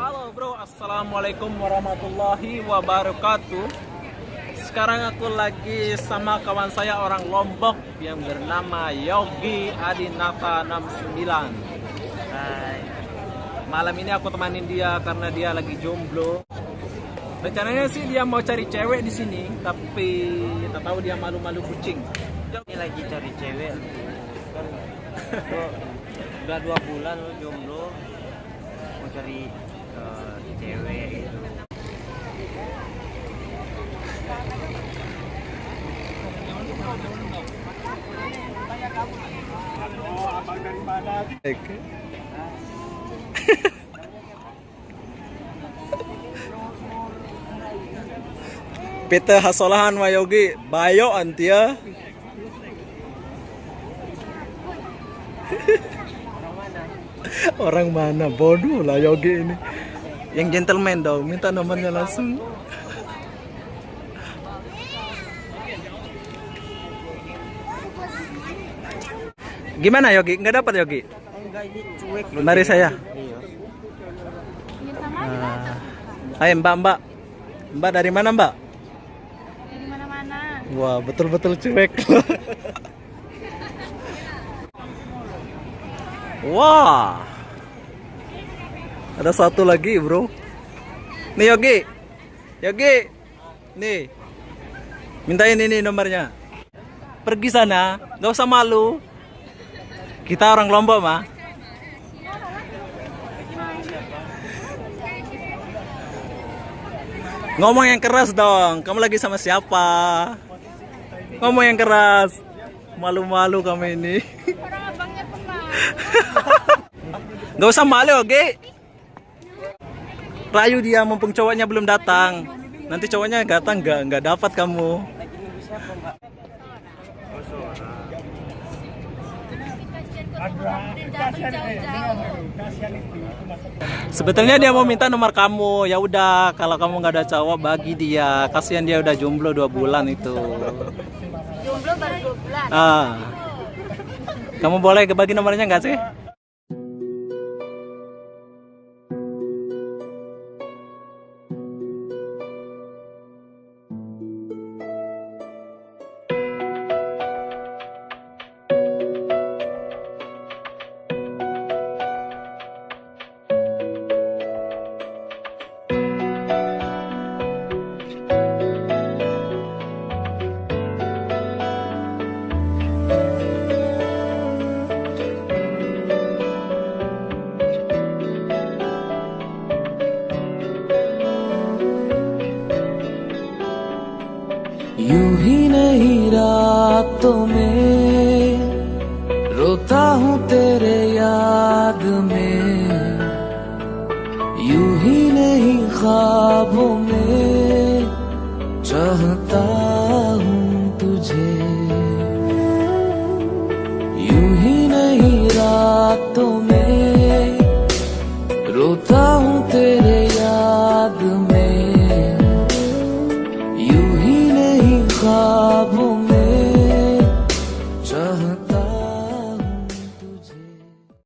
Halo bro, assalamualaikum warahmatullahi wabarakatuh. Sekarang aku lagi sama kawan saya orang Lombok yang bernama Yogi Adinata 69. Hai. Malam ini aku temanin dia karena dia lagi jomblo. Rencananya sih dia mau cari cewek di sini, tapi kita tahu dia malu-malu kucing. Ini lagi cari cewek. Udah 2 bulan lo jomblo, mau cari cewek itu. Pita hasolahan wa Yogi, bayo antia. Orang mana? Bodoh lah Yogi ini. Yang gentleman dong, minta nomornya langsung. Gimana Yogi? Nggak dapat Yogi? Enggak, ini cuek. Mari saya. Iya. Hai Mbak. Mbak dari mana Mbak? Dari mana-mana. Wah betul-betul cuek. Wah. Ada satu lagi bro. Nih Yogi. Nih. Mintain ini nomornya. Pergi sana. Gak usah malu. Kita orang Lombok mah. Ngomong yang keras dong. Kamu lagi sama siapa? Ngomong yang keras. Malu-malu kamu ini. Orang abangnya pernah. Gak usah malu, oke? Rayu dia mumpung cowoknya belum datang. Nanti cowoknya datang nggak dapat kamu. Sebetulnya dia mau minta nomor kamu. Ya udah, kalau kamu nggak ada cowok bagi dia. Kasihan dia udah jomblo 2 bulan itu. Jomblo baru 2 bulan. Kamu boleh bagi nomornya nggak sih? यूं ही नहीं रातों में रोता हूँ तेरे याद में, यूं ही नहीं ख्वाबों में चाहता हूँ तुझे।